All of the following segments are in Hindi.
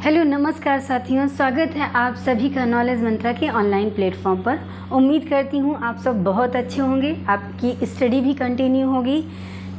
हेलो नमस्कार साथियों, स्वागत है आप सभी का नॉलेज मंत्रा के ऑनलाइन प्लेटफॉर्म पर। उम्मीद करती हूँ आप सब बहुत अच्छे होंगे, आपकी स्टडी भी कंटिन्यू होगी,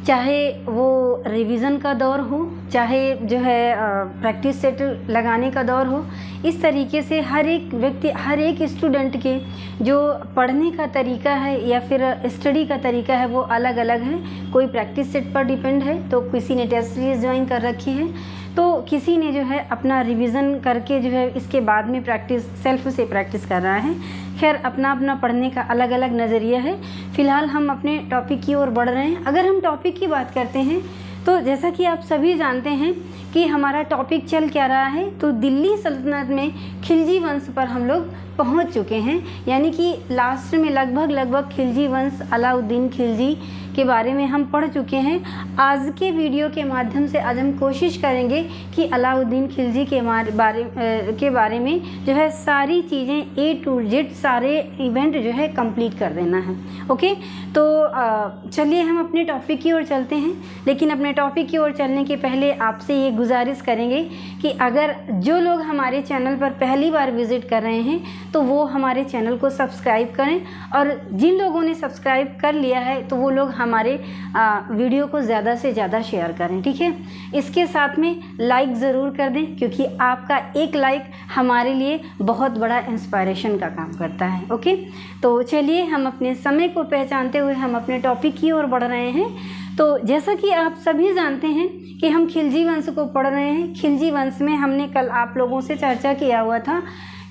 चाहे वो रिवीज़न का दौर हो, चाहे जो है प्रैक्टिस सेट लगाने का दौर हो। इस तरीके से हर एक व्यक्ति, हर एक स्टूडेंट के जो पढ़ने का तरीका है या फिर स्टडी का तरीका है वो अलग अलग है। कोई प्रैक्टिस सेट पर डिपेंड है, तो किसी ने टेस्ट सीरीज ज्वाइन कर रखी है, तो किसी ने जो है अपना रिवीज़न करके जो है इसके बाद में प्रैक्टिस सेल्फ से प्रैक्टिस कर रहा है। खैर, अपना अपना पढ़ने का अलग अलग नज़रिया है। फ़िलहाल हम अपने टॉपिक की ओर बढ़ रहे हैं। अगर हम टॉपिक की बात करते हैं तो जैसा कि आप सभी जानते हैं कि हमारा टॉपिक चल क्या रहा है, तो दिल्ली सल्तनत में खिलजी वंश पर हम लोग पहुंच चुके हैं। यानी कि लास्ट में लगभग खिलजी वंश, अलाउद्दीन खिलजी के बारे में हम पढ़ चुके हैं। आज के वीडियो के माध्यम से आज हम कोशिश करेंगे कि अलाउद्दीन खिलजी के बारे में जो है सारी चीज़ें A to Z, सारे इवेंट जो है कंप्लीट कर देना है। ओके, तो चलिए हम अपने टॉपिक की ओर चलते हैं। लेकिन अपने टॉपिक की ओर चलने के पहले आपसे ये गुजारिश करेंगे कि अगर जो लोग हमारे चैनल पर पहली बार विज़िट कर रहे हैं तो वो हमारे चैनल को सब्सक्राइब करें, और जिन लोगों ने सब्सक्राइब कर लिया है तो वो लोग हमारे वीडियो को ज़्यादा से ज़्यादा शेयर करें, ठीक है। इसके साथ में लाइक ज़रूर कर दें, क्योंकि आपका एक लाइक हमारे लिए बहुत बड़ा इंस्पायरेशन का काम करता है। ओके, तो चलिए हम अपने समय को पहचानते हुए हम अपने टॉपिक की ओर बढ़ रहे हैं। तो जैसा कि आप सभी जानते हैं कि हम खिलजी वंश को पढ़ रहे हैं। खिलजी वंश में हमने कल आप लोगों से चर्चा किया हुआ था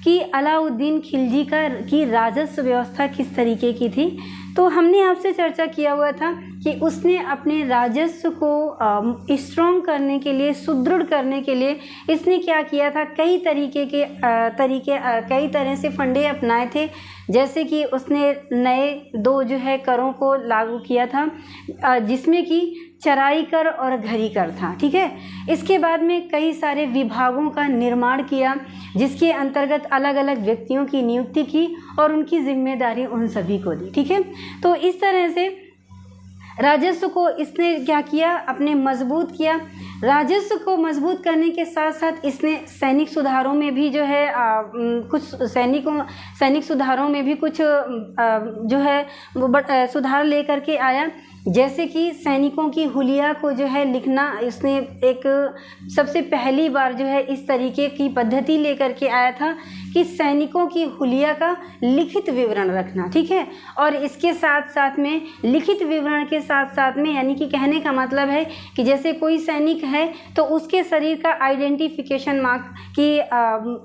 कि अलाउद्दीन खिलजी की राजस्व व्यवस्था किस तरीके की थी। तो हमने आपसे चर्चा किया हुआ था कि उसने अपने राजस्व को स्ट्रॉन्ग करने के लिए, सुदृढ़ करने के लिए इसने क्या किया था, कई तरह से फंडे अपनाए थे। जैसे कि उसने नए 2 जो है करों को लागू किया था, जिसमें कि चराई कर और घरी कर था, ठीक है। इसके बाद में कई सारे विभागों का निर्माण किया, जिसके अंतर्गत अलग अलग व्यक्तियों की नियुक्ति की और उनकी जिम्मेदारी उन सभी को दी, ठीक है। तो इस तरह से राजस्व को इसने क्या किया, अपने मजबूत किया। राजस्व को मजबूत करने के साथ साथ इसने सैनिक सुधारों में भी जो है कुछ सैनिक सुधारों में भी कुछ जो है वो सुधार लेकर के आया। जैसे कि सैनिकों की हुलिया को जो है लिखना, इसने एक सबसे पहली बार जो है इस तरीके की पद्धति लेकर के आया था कि सैनिकों की हुलिया का लिखित विवरण रखना, ठीक है। और इसके साथ साथ में लिखित विवरण के साथ साथ में, यानी कि कहने का मतलब है कि जैसे कोई सैनिक है तो उसके शरीर का आइडेंटिफिकेशन मार्क की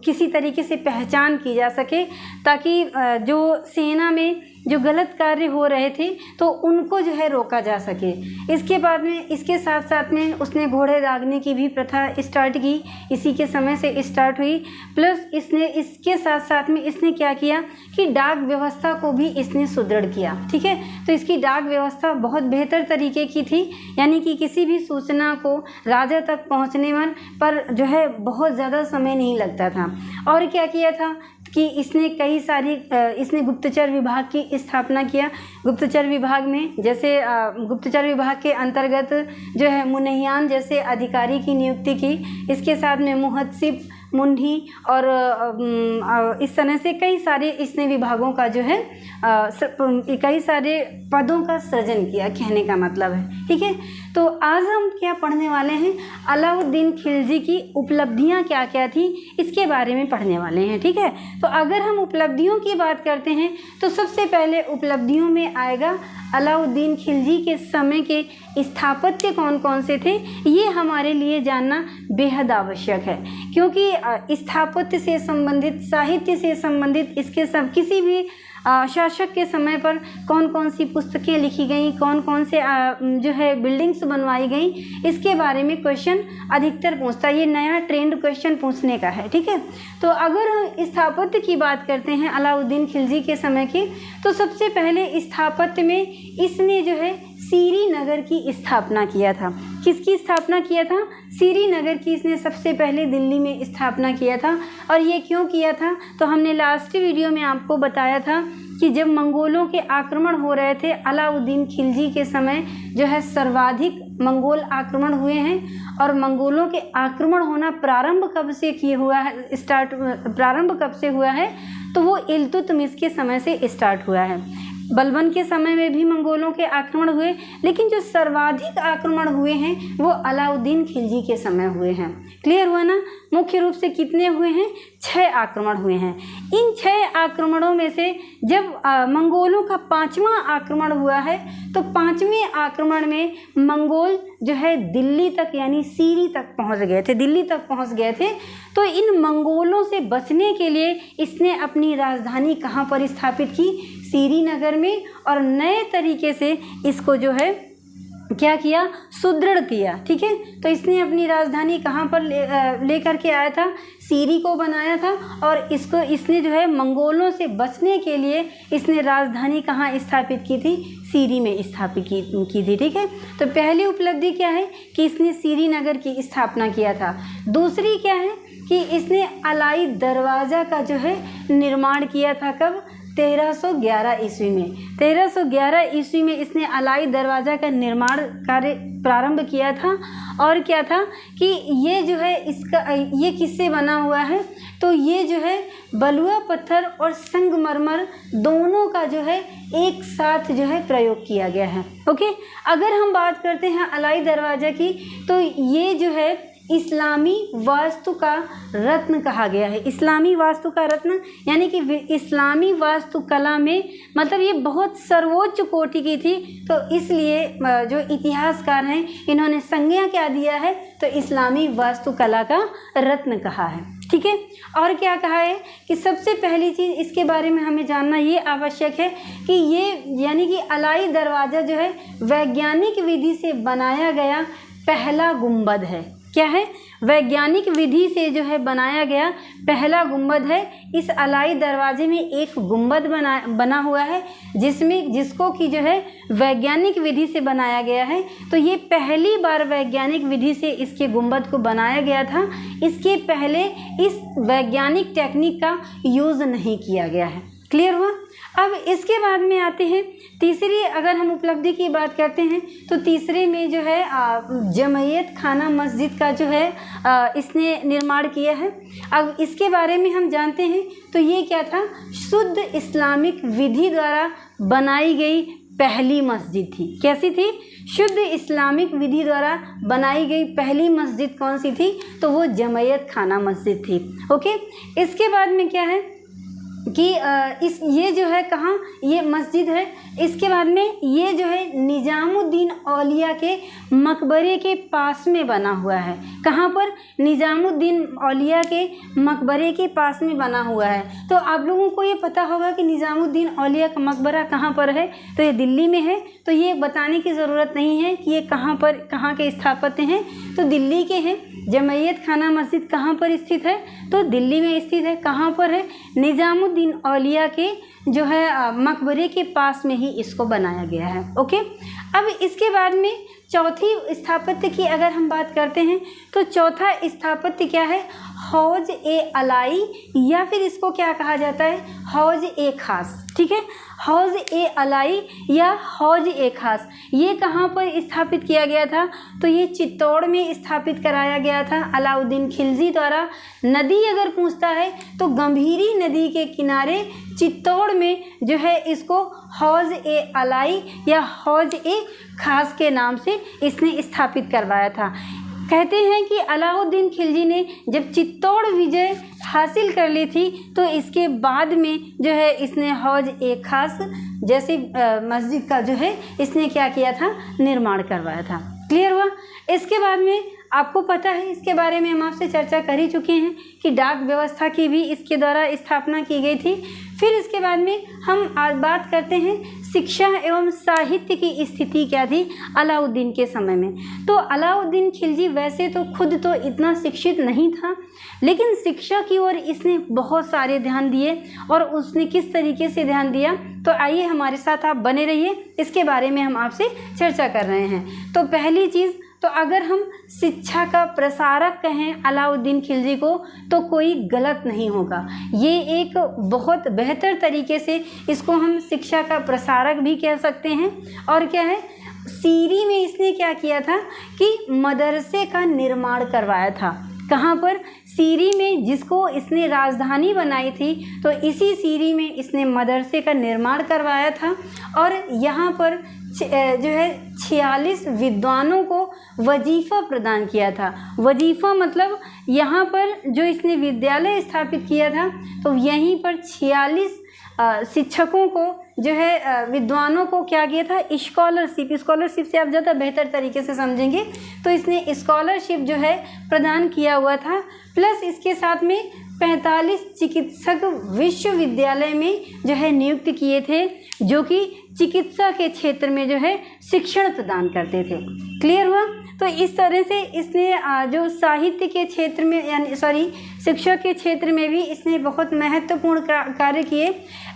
किसी तरीके से पहचान की जा सके, ताकि जो सेना में जो गलत कार्य हो रहे थे तो उनको जो है रोका जा सके। इसके बाद में, इसके साथ साथ में उसने घोड़े दागने की भी प्रथा स्टार्ट की, इसी के समय से स्टार्ट हुई। प्लस इसने इसके साथ साथ में इसने क्या किया कि डाक व्यवस्था को भी इसने सुदृढ़ किया, ठीक है। तो इसकी डाक व्यवस्था बहुत बेहतर तरीके की थी, यानी कि किसी भी सूचना को राजा तक पहुंचने पर जो है बहुत ज़्यादा समय नहीं लगता था। और क्या किया था कि इसने इसने गुप्तचर विभाग की स्थापना किया। गुप्तचर विभाग में जैसे गुप्तचर विभाग के अंतर्गत जो है मुनहियान जैसे अधिकारी की नियुक्ति की। इसके साथ में मुहत्सिब, मुंडी और इस तरह से कई सारे इसने विभागों का जो है कई सारे पदों का सृजन किया, कहने का मतलब है, ठीक है। तो आज हम क्या पढ़ने वाले हैं, अलाउद्दीन खिलजी की उपलब्धियां क्या क्या थी इसके बारे में पढ़ने वाले हैं, ठीक है। तो अगर हम उपलब्धियों की बात करते हैं तो सबसे पहले उपलब्धियों में आएगा अलाउद्दीन खिलजी के समय के स्थापत्य कौन कौन से थे। ये हमारे लिए जानना बेहद आवश्यक है, क्योंकि स्थापत्य से संबंधित, साहित्य से संबंधित, इसके सब किसी भी शासक के समय पर कौन कौन सी पुस्तकें लिखी गई, कौन कौन से जो है बिल्डिंग्स बनवाई गई, इसके बारे में क्वेश्चन अधिकतर पूछता है। ये नया ट्रेंड क्वेश्चन पूछने का है, ठीक है। तो अगर हम स्थापत्य की बात करते हैं अलाउद्दीन खिलजी के समय की, तो सबसे पहले स्थापत्य में इसने जो है सीरी नगर की स्थापना किया था। किसकी स्थापना किया था? सीरी नगर की इसने सबसे पहले दिल्ली में स्थापना किया था। और ये क्यों किया था? तो हमने लास्ट वीडियो में आपको बताया था कि जब मंगोलों के आक्रमण हो रहे थे, अलाउद्दीन खिलजी के समय जो है सर्वाधिक मंगोल आक्रमण हुए हैं। और मंगोलों के आक्रमण होना प्रारंभ कब से हुआ है, तो वो इल्तुतमिश के समय से स्टार्ट हुआ है। बलबन के समय में भी मंगोलों के आक्रमण हुए, लेकिन जो सर्वाधिक आक्रमण हुए हैं वो अलाउद्दीन खिलजी के समय हुए हैं। क्लियर हुआ ना? मुख्य रूप से कितने हुए हैं? 6 आक्रमण हुए हैं। इन 6 आक्रमणों में से जब मंगोलों का 5वां आक्रमण हुआ है, तो 5वें आक्रमण में मंगोल जो है दिल्ली तक यानी सीरी तक पहुंच गए थे, दिल्ली तक पहुंच गए थे। तो इन मंगोलों से बचने के लिए इसने अपनी राजधानी कहाँ पर स्थापित की? श्रीनगर में। और नए तरीके से इसको जो है क्या किया? सुदृढ़ किया। ठीक है, तो इसने अपनी राजधानी कहाँ पर लेकर के आया था? सीरी को बनाया था। और इसने जो है मंगोलों से बचने के लिए इसने राजधानी कहाँ स्थापित की थी? सीरी में स्थापित की थी। ठीक है, तो पहली उपलब्धि क्या है कि इसने श्रीनगर की स्थापना किया था। दूसरी क्या है कि इसने अलाई दरवाज़ा का जो है निर्माण किया था। कब? 1311 ईस्वी में। 1311 ईस्वी में इसने अलाई दरवाज़ा का निर्माण कार्य प्रारंभ किया था। और क्या था कि ये जो है ये किससे बना हुआ है? तो ये जो है बलुआ पत्थर और संगमरमर दोनों का जो है एक साथ जो है प्रयोग किया गया है। ओके, अगर हम बात करते हैं अलाई दरवाज़ा की, तो ये जो है इस्लामी वास्तु का रत्न कहा गया है। इस्लामी वास्तु का रत्न यानी कि इस्लामी वास्तुकला में मतलब ये बहुत सर्वोच्च कोटि की थी। तो इसलिए जो इतिहासकार हैं इन्होंने संज्ञा क्या दिया है? तो इस्लामी वास्तुकला का रत्न कहा है। ठीक है, और क्या कहा है कि सबसे पहली चीज़ इसके बारे में हमें जानना ये आवश्यक है कि ये यानी कि अलाई दरवाज़ा जो है वैज्ञानिक विधि से बनाया गया पहला गुंबद है। क्या है? वैज्ञानिक विधि से जो है बनाया गया पहला गुंबद है। इस अलाई दरवाजे में एक गुंबद बना हुआ है जिसको कि जो है वैज्ञानिक विधि से बनाया गया है। तो ये पहली बार वैज्ञानिक विधि से इसके गुंबद को बनाया गया था। इसके पहले इस वैज्ञानिक टेक्निक का यूज़ नहीं किया गया है। क्लियर हुआ? अब इसके बाद में आते हैं तीसरी, अगर हम उपलब्धि की बात करते हैं तो तीसरे में जो है जमैयत खाना मस्जिद का जो है इसने निर्माण किया है। अब इसके बारे में हम जानते हैं तो ये क्या था? शुद्ध इस्लामिक विधि द्वारा बनाई गई पहली मस्जिद थी। कैसी थी? शुद्ध इस्लामिक विधि द्वारा बनाई गई पहली मस्जिद कौन सी थी? तो वो जमैयत खाना मस्जिद थी। ओके, इसके बाद में क्या है कि ये जो है कहाँ ये मस्जिद है। इसके बाद में ये जो है निजामुद्दीन औलिया के मकबरे के पास में बना हुआ है। कहाँ पर? निजामुद्दीन औलिया के मकबरे के पास में बना हुआ है। तो आप लोगों को ये पता होगा कि निजामुद्दीन औलिया का मकबरा कहाँ पर है? तो ये दिल्ली में है। तो ये बताने की ज़रूरत नहीं है कि ये कहाँ के स्थापत्य हैं, तो दिल्ली के हैं। जमैयत खाना मस्जिद कहाँ पर स्थित है? तो दिल्ली में स्थित है। कहाँ पर है? निजामुद्दीन औलिया के जो है मकबरे के पास में ही इसको बनाया गया है। ओके, अब इसके बाद में चौथी स्थापत्य की अगर हम बात करते हैं तो चौथा स्थापत्य क्या है? हौज ए अलाई, या फिर इसको क्या कहा जाता है? हौज ए खास। ठीक है, हौज ए अलाई या हौज ए खास, ये कहाँ पर स्थापित किया गया था? तो ये चित्तौड़ में स्थापित कराया गया था अलाउद्दीन खिलजी द्वारा। नदी अगर पूछता है तो गंभीरी नदी के किनारे चित्तौड़ में जो है इसको हौज ए अलाई या हौज ए खास के नाम से इसने स्थापित करवाया था। कहते हैं कि अलाउद्दीन खिलजी ने जब चित्तौड़ विजय हासिल कर ली थी तो इसके बाद में जो है इसने हौज ए खास जैसी मस्जिद का जो है इसने क्या किया था? निर्माण करवाया था। क्लियर हुआ? इसके बाद में आपको पता है, इसके बारे में हम आपसे चर्चा कर ही चुके हैं कि डाक व्यवस्था की भी इसके द्वारा स्थापना की गई थी। फिर इसके बाद में हम आज बात करते हैं शिक्षा एवं साहित्य की स्थिति क्या थी अलाउद्दीन के समय में। तो अलाउद्दीन खिलजी वैसे तो खुद तो इतना शिक्षित नहीं था, लेकिन शिक्षा की ओर इसने बहुत सारे ध्यान दिए। और उसने किस तरीके से ध्यान दिया, तो आइए हमारे साथ आप बने रहिए, इसके बारे में हम आपसे चर्चा कर रहे हैं। तो पहली चीज़, तो तो अगर हम शिक्षा का प्रसारक कहें अलाउद्दीन खिलजी को तो कोई गलत नहीं होगा। ये एक बहुत बेहतर तरीके से इसको हम शिक्षा का प्रसारक भी कह सकते हैं। और क्या है, सीरी में इसने क्या किया था कि मदरसे का निर्माण करवाया था। कहाँ पर? सीरी में, जिसको इसने राजधानी बनाई थी, तो इसी सीरी में इसने मदरसे का निर्माण करवाया था। और यहाँ पर जो है 46 विद्वानों को वजीफ़ा प्रदान किया था। वजीफ़ा मतलब यहाँ पर जो इसने विद्यालय स्थापित किया था, तो यहीं पर 46 शिक्षकों को जो है विद्वानों को क्या किया था, स्कॉलरशिप से आप ज़्यादा बेहतर तरीके से समझेंगे तो इसने स्कॉलरशिप जो है प्रदान किया हुआ था। प्लस इसके साथ में 45 चिकित्सक विश्वविद्यालय में जो है नियुक्त किए थे, जो कि चिकित्सा के क्षेत्र में जो है शिक्षण प्रदान करते थे। क्लियर हुआ? तो इस तरह से इसने जो साहित्य के क्षेत्र में यानी शिक्षा के क्षेत्र में भी इसने बहुत महत्वपूर्ण कार्य किए।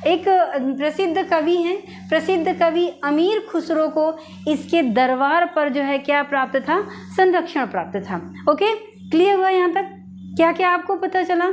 एक प्रसिद्ध कवि हैं, प्रसिद्ध कवि अमीर खुसरो को इसके दरबार पर जो है क्या प्राप्त था, संरक्षण प्राप्त था। ओके, क्लियर हुआ? यहाँ तक क्या क्या आपको पता चला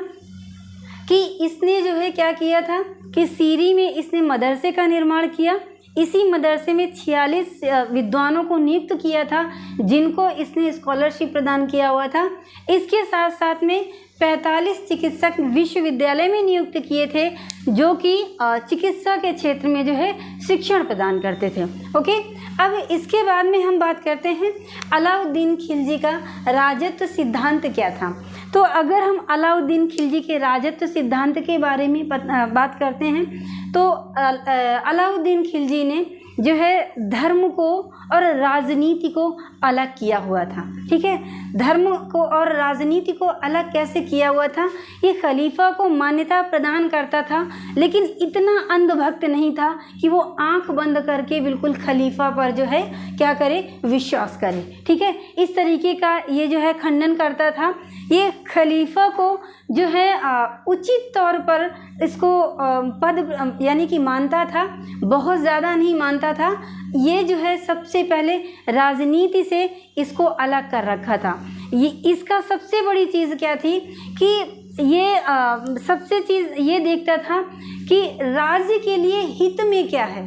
कि इसने जो है क्या किया था कि सीरी में इसने मदरसे का निर्माण किया। इसी मदरसे में 46 विद्वानों को नियुक्त किया था, जिनको इसने स्कॉलरशिप प्रदान किया हुआ था। इसके साथ साथ में 45 चिकित्सक विश्वविद्यालय में नियुक्त किए थे, जो कि चिकित्सा के क्षेत्र में जो है शिक्षण प्रदान करते थे। ओके, अब इसके बाद में हम बात करते हैं अलाउद्दीन खिलजी का राजत्व सिद्धांत क्या था। तो अगर हम अलाउद्दीन खिलजी के राजत्व सिद्धांत के बारे में बात करते हैं, तो अलाउद्दीन खिलजी ने जो है धर्म को और राजनीति को अलग किया हुआ था। ठीक है, धर्म को और राजनीति को अलग कैसे किया हुआ था? ये खलीफा को मान्यता प्रदान करता था, लेकिन इतना अंधभक्त नहीं था कि वो आंख बंद करके बिल्कुल खलीफा पर जो है क्या करे, विश्वास करे। ठीक है, इस तरीके का ये जो है खंडन करता था। ये खलीफा को जो है उचित तौर पर इसको पद यानी कि मानता था, बहुत ज़्यादा नहीं मानता था। ये जो है सबसे पहले राजनीति से इसको अलग कर रखा था। ये इसका सबसे बड़ी चीज़ क्या थी कि ये सबसे चीज़ ये देखता था कि राज्य के लिए हित में क्या है।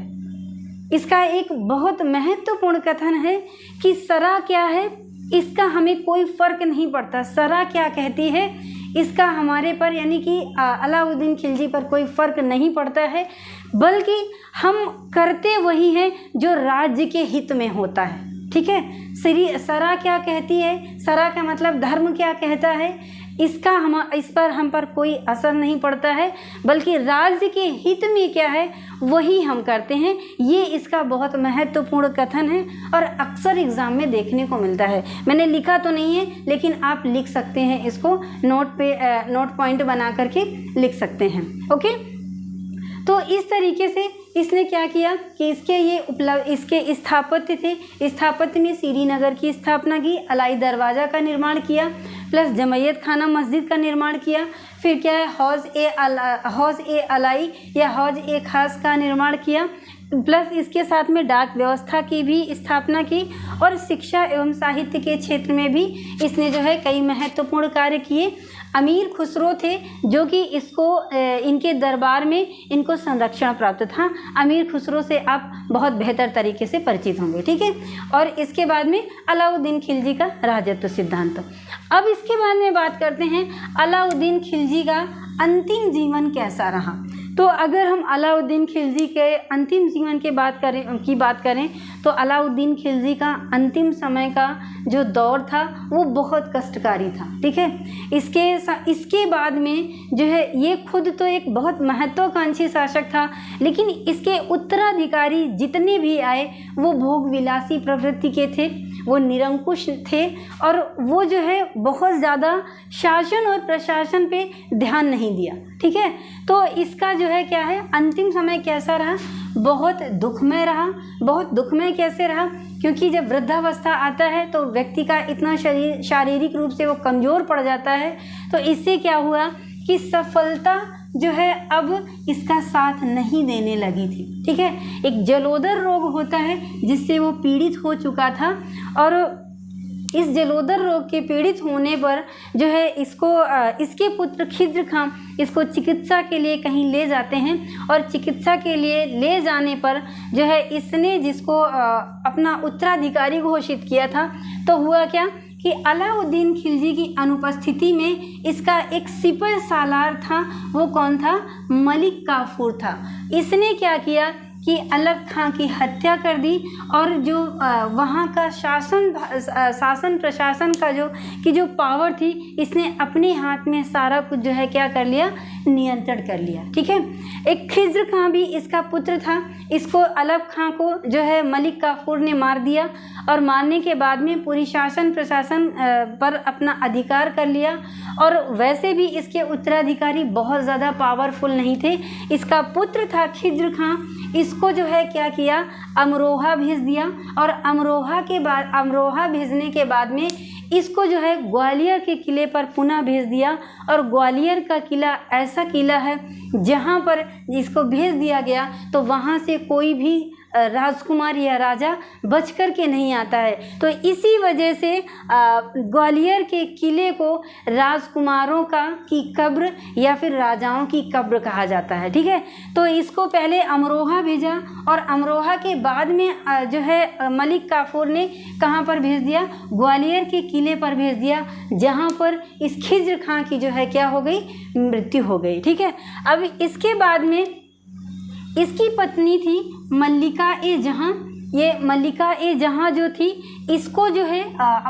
इसका एक बहुत महत्वपूर्ण कथन है कि सरा क्या है, इसका हमें कोई फ़र्क नहीं पड़ता। सरा क्या कहती है, इसका हमारे पर यानी कि अलाउद्दीन खिलजी पर कोई फ़र्क नहीं पड़ता है, बल्कि हम करते वही हैं जो राज्य के हित में होता है। ठीक है, सरा क्या कहती है, सरा का मतलब धर्म क्या कहता है, इस पर हम पर कोई असर नहीं पड़ता है, बल्कि राज्य के हित में क्या है वही हम करते हैं। ये इसका बहुत महत्वपूर्ण कथन है और अक्सर एग्ज़ाम में देखने को मिलता है। मैंने लिखा तो नहीं है, लेकिन आप लिख सकते हैं, इसको नोट पॉइंट बना करके लिख सकते हैं। ओके, तो इस तरीके से इसने क्या किया कि इसके स्थापत्य थे। स्थापत्य में श्रीनगर की स्थापना की, अलाई दरवाज़ा का निर्माण किया, प्लस जमैयत खाना मस्जिद का निर्माण किया। फिर क्या है, हौज़ ए अलाई या हौज़ ए खास का निर्माण किया। प्लस इसके साथ में डाक व्यवस्था की भी स्थापना की और शिक्षा एवं साहित्य के क्षेत्र में भी इसने जो है कई महत्वपूर्ण कार्य किए। अमीर खुसरो थे जो कि इनके दरबार में इनको संरक्षण प्राप्त था। अमीर खुसरो से आप बहुत बेहतर तरीके से परिचित होंगे। ठीक है, और इसके बाद में अलाउद्दीन खिलजी का राजत्व सिद्धांत। अब इसके बाद में बात करते हैं अलाउद्दीन खिलजी का अंतिम जीवन कैसा रहा। तो अगर हम अलाउद्दीन खिलजी के अंतिम जीवन की बात करें तो अलाउद्दीन खिलजी का अंतिम समय का जो दौर था वो बहुत कष्टकारी था। ठीक है, इसके बाद में जो है ये खुद तो एक बहुत महत्वाकांक्षी शासक था, लेकिन इसके उत्तराधिकारी जितने भी आए वो भोग विलासी प्रवृत्ति के थे, वो निरंकुश थे और वो जो है बहुत ज़्यादा शासन और प्रशासन पे ध्यान नहीं दिया। ठीक है, तो इसका जो है क्या है अंतिम समय कैसा रहा, बहुत दुखमय रहा। बहुत दुखमय कैसे रहा, क्योंकि जब वृद्धावस्था आता है तो व्यक्ति का इतना शारीरिक रूप से वो कमज़ोर पड़ जाता है, तो इससे क्या हुआ कि सफलता जो है अब इसका साथ नहीं देने लगी थी। ठीक है, एक जलोदर रोग होता है जिससे वो पीड़ित हो चुका था और इस जलोदर रोग के पीड़ित होने पर जो है इसके पुत्र खिज्र खां इसको चिकित्सा के लिए कहीं ले जाते हैं और चिकित्सा के लिए ले जाने पर जो है इसने जिसको अपना उत्तराधिकारी घोषित किया था, तो हुआ क्या कि अलाउद्दीन खिलजी की अनुपस्थिति में इसका एक सिपह सालार था, वो कौन था? मलिक काफूर था। इसने क्या किया कि अलग खां की हत्या कर दी और जो वहाँ का शासन प्रशासन का जो पावर थी, इसने अपने हाथ में सारा कुछ जो है क्या कर लिया, नियंत्रण कर लिया। ठीक है, एक खिज्र खां भी इसका पुत्र था, इसको अलग खां को जो है मलिक काफूर ने मार दिया और मारने के बाद में पूरी शासन प्रशासन पर अपना अधिकार कर लिया। और वैसे भी इसके उत्तराधिकारी बहुत ज़्यादा पावरफुल नहीं थे। इसका पुत्र था खिज्र खां, इसको जो है क्या किया, अमरोहा भेज दिया और अमरोहा भेजने के बाद में इसको जो है ग्वालियर के किले पर पुनः भेज दिया। और ग्वालियर का किला ऐसा किला है जहाँ पर इसको भेज दिया गया तो वहाँ से कोई भी राजकुमार या राजा बच कर के नहीं आता है। तो इसी वजह से ग्वालियर के किले को राजकुमारों की कब्र या फिर राजाओं की कब्र कहा जाता है। ठीक है, तो इसको पहले अमरोहा भेजा और अमरोहा के बाद में जो है मलिक काफूर ने कहाँ पर भेज दिया, ग्वालियर के किले पर भेज दिया, जहाँ पर इस खिज्र खां की जो है क्या हो गई, मृत्यु हो गई। ठीक है, अब इसके बाद में इसकी पत्नी थी मल्लिका ए जहां। ये मल्लिका ए जहां जो थी, इसको जो है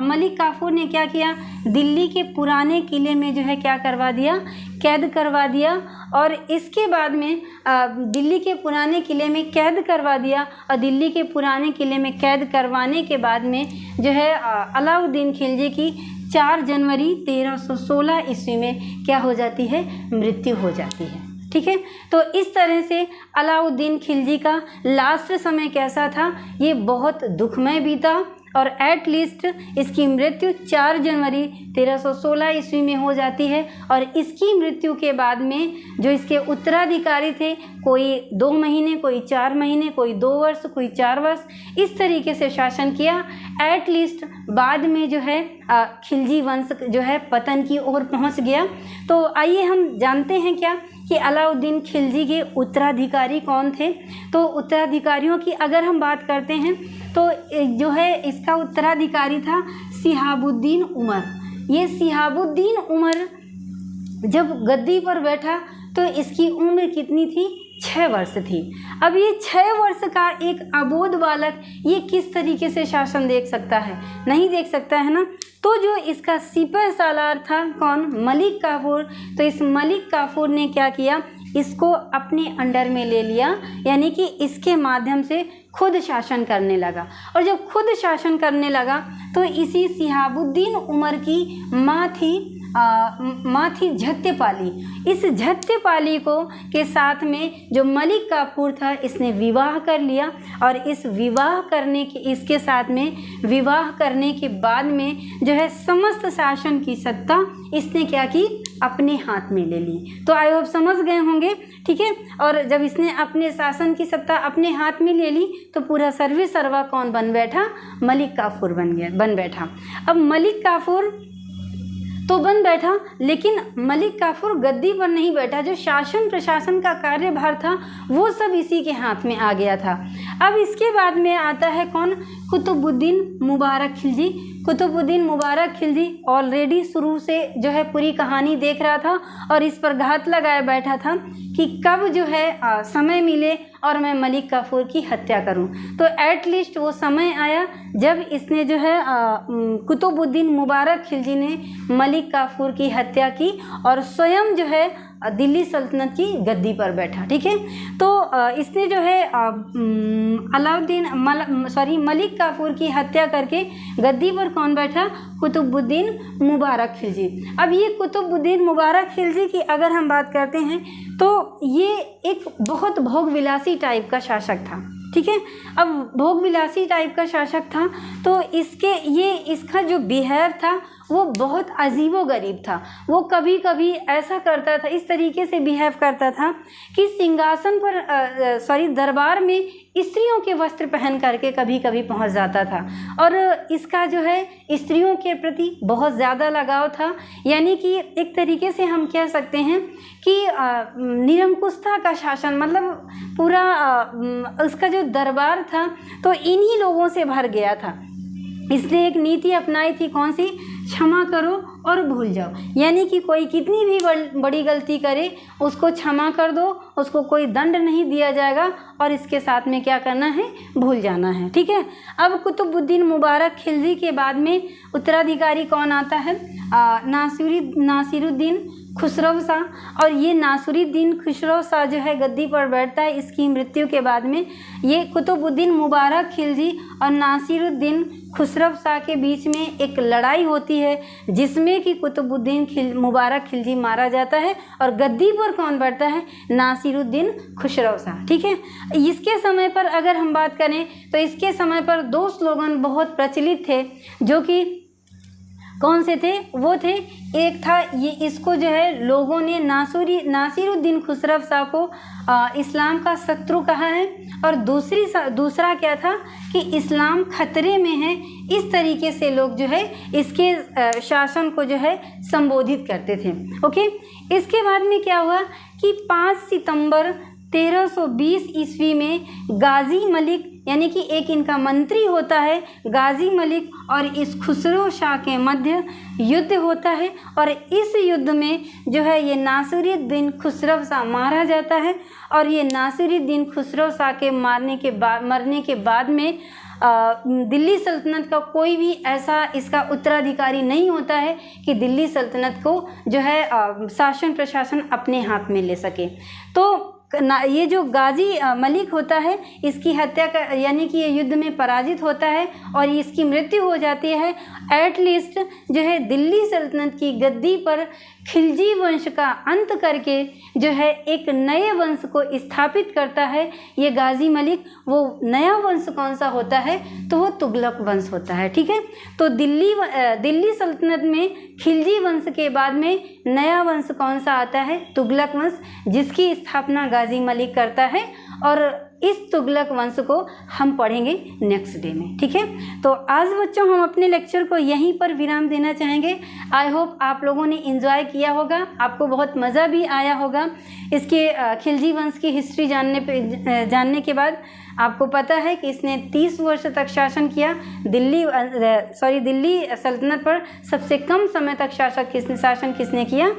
मलिक काफूर ने क्या किया, दिल्ली के पुराने किले में जो है क्या करवा दिया, कैद करवा दिया। और इसके बाद में दिल्ली के पुराने किले में कैद करवा दिया और दिल्ली के पुराने किले में कैद करवाने के बाद में जो है अलाउद्दीन खिलजी की 4 जनवरी 1316 ईस्वी में क्या हो जाती है, मृत्यु हो जाती है। ठीक है, तो इस तरह से अलाउद्दीन खिलजी का लास्ट समय कैसा था, ये बहुत दुखमय बीता और एट लीस्ट इसकी मृत्यु 4 जनवरी 1316 ईस्वी में हो जाती है। और इसकी मृत्यु के बाद में जो इसके उत्तराधिकारी थे, कोई 2 महीने, कोई 4 महीने, कोई 2 वर्ष, कोई 4 वर्ष, इस तरीके से शासन किया। एट लीस्ट बाद में जो है खिलजी वंश जो है पतन की ओर पहुंच गया। तो आइए हम जानते हैं क्या कि अलाउद्दीन खिलजी के उत्तराधिकारी कौन थे। तो उत्तराधिकारियों की अगर हम बात करते हैं तो जो है इसका उत्तराधिकारी था सिहाबुद्दीन उमर। ये सिहाबुद्दीन उमर जब गद्दी पर बैठा तो इसकी उम्र कितनी थी, 6 वर्ष थी। अब ये 6 वर्ष का एक अबोध बालक ये किस तरीके से शासन देख सकता है, नहीं देख सकता है ना। तो जो इसका सिपह सालार था कौन, मलिक काफूर, तो इस मलिक काफूर ने क्या किया, इसको अपने अंडर में ले लिया, यानी कि इसके माध्यम से खुद शासन करने लगा। और जब खुद शासन करने लगा तो इसी सिहाबुद्दीन उमर की माँ थी झत्यपाली। इस झत्यपाली को के साथ में जो मलिक काफूर था, इसने विवाह कर लिया और इस विवाह करने के इसके साथ में विवाह करने के बाद में जो है समस्त शासन की सत्ता इसने क्या की, अपने हाथ में ले ली। तो आई होप समझ गए होंगे। ठीक है, और जब इसने अपने शासन की सत्ता अपने हाथ में ले ली तो पूरा सर्वे सर्वा कौन बन बैठा, मलिक काफूर बन बैठा। अब मलिक काफूर तो बन बैठा, लेकिन मलिक काफूर गद्दी पर नहीं बैठा। जो शासन प्रशासन का कार्यभार था वो सब इसी के हाथ में आ गया था। अब इसके बाद में आता है कौन, कुतुबुद्दीन मुबारक खिलजी। कुतुबुद्दीन मुबारक खिलजी ऑलरेडी शुरू से जो है पूरी कहानी देख रहा था और इस पर घात लगाए बैठा था कि कब जो है समय मिले और मैं मलिक काफूर की हत्या करूं। तो एट लीस्ट वो समय आया जब इसने जो है कुतुबुद्दीन मुबारक खिलजी ने मलिक काफूर की हत्या की और स्वयं जो है दिल्ली सल्तनत की गद्दी पर बैठा। ठीक है, तो इसने जो है मलिक काफूर की हत्या करके गद्दी पर कौन बैठा, कुतुबुद्दीन मुबारक खिलजी। अब ये कुतुबुद्दीन मुबारक खिलजी की अगर हम बात करते हैं तो ये एक बहुत भोगविलासी टाइप का शासक था। ठीक है, अब भोगविलासी टाइप का शासक था तो इसका जो बिहेव था वो बहुत अजीबोगरीब था। वो कभी कभी ऐसा करता था, इस तरीके से बिहेव करता था कि सिंहासन पर दरबार में स्त्रियों के वस्त्र पहन करके कभी कभी पहुंच जाता था। और इसका जो है स्त्रियों के प्रति बहुत ज़्यादा लगाव था। यानी कि एक तरीके से हम कह सकते हैं कि निरंकुशता का शासन, मतलब पूरा उसका जो दरबार था तो इन्हीं लोगों से भर गया था। इसने एक नीति अपनाई थी, कौन सी? क्षमा करो और भूल जाओ। यानी कि कोई कितनी भी बड़ी गलती करे उसको क्षमा कर दो, उसको कोई दंड नहीं दिया जाएगा और इसके साथ में क्या करना है? भूल जाना है। ठीक है। अब कुतुबुद्दीन मुबारक खिलजी के बाद में उत्तराधिकारी कौन आता है? नासिरुद्दीन खुसरो शाह। और ये नासिरुद्दीन खुसरो शाह जो है गद्दी पर बैठता है। इसकी मृत्यु के बाद में ये कुतुबुद्दीन मुबारक खिलजी और नासिरुद्दीन खुसरो शाह के बीच में एक लड़ाई होती है जिसमें कि कुतुबुद्दीन मुबारक खिलजी मारा जाता है और गद्दी पर कौन बैठता है? नासिरुद्दीन खुसरो शाह। ठीक है। इसके समय पर अगर हम बात करें तो इसके समय पर 2 स्लोगन बहुत प्रचलित थे, जो कि कौन से थे? वो थे, एक था ये, इसको जो है लोगों ने नासिरुद्दीन खुसरो शाह को इस्लाम का शत्रु कहा है, और दूसरा क्या था कि इस्लाम खतरे में है। इस तरीके से लोग जो है इसके शासन को जो है संबोधित करते थे। ओके। इसके बाद में क्या हुआ कि 5 सितंबर 1320 ईस्वी में गाजी मलिक, यानी कि एक इनका मंत्री होता है गाजी मलिक, और इस खुसरो शाह के मध्य युद्ध होता है। और इस युद्ध में जो है ये नासिरुद्दीन खुसरो शाह मारा जाता है। और ये नासिरुद्दीन खुसरो शाह के मरने के बाद में दिल्ली सल्तनत का कोई भी ऐसा इसका उत्तराधिकारी नहीं होता है कि दिल्ली सल्तनत को जो है शासन प्रशासन अपने हाथ में ले सके। तो ये जो गाजी मलिक होता है इसकी हत्या कर, यानी कि ये युद्ध में पराजित होता है और इसकी मृत्यु हो जाती है। एटलीस्ट जो है दिल्ली सल्तनत की गद्दी पर खिलजी वंश का अंत करके जो है एक नए वंश को स्थापित करता है ये गाजी मलिक। वो नया वंश कौन सा होता है? तो वो तुगलक वंश होता है। ठीक है। तो दिल्ली सल्तनत में खिलजी वंश के बाद में नया वंश कौन सा आता है? तुगलक वंश, जिसकी स्थापना गाजी मलिक करता है। और इस तुगलक वंश को हम पढ़ेंगे नेक्स्ट डे में। ठीक है। तो आज बच्चों हम अपने लेक्चर को यहीं पर विराम देना चाहेंगे। आई होप आप लोगों ने एंजॉय किया होगा, आपको बहुत मज़ा भी आया होगा। इसके खिलजी वंश की हिस्ट्री जानने के बाद आपको पता है कि इसने 30 वर्ष तक शासन किया। दिल्ली सल्तनत पर सबसे कम समय तक शासन किसने किया?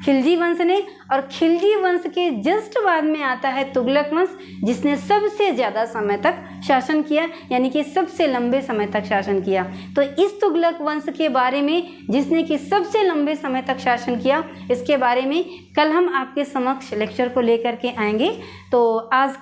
खिलजी वंश ने। और खिलजी वंश के जस्ट बाद में आता है तुगलक वंश, जिसने सबसे ज़्यादा समय तक शासन किया, यानी कि सबसे लंबे समय तक शासन किया। तो इस तुगलक वंश के बारे में, जिसने कि सबसे लंबे समय तक शासन किया, इसके बारे में कल हम आपके समक्ष लेक्चर को लेकर के आएंगे। तो आज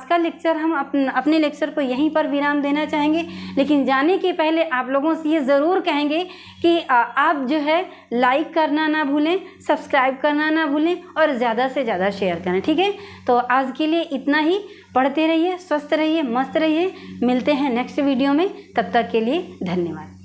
का लेक्चर हम अपने लेक्चर को यहीं पर विराम देना चाहेंगे। लेकिन जाने के पहले आप लोगों से ये ज़रूर कहेंगे कि आप जो है लाइक करना ना भूलें, सब्सक्राइब करना ना भूलें और ज़्यादा से ज़्यादा शेयर करें। ठीक है। तो आज के लिए इतना ही। पढ़ते रहिए, स्वस्थ रहिए, मस्त रहिए। मिलते हैं नेक्स्ट वीडियो में। तब तक के लिए धन्यवाद।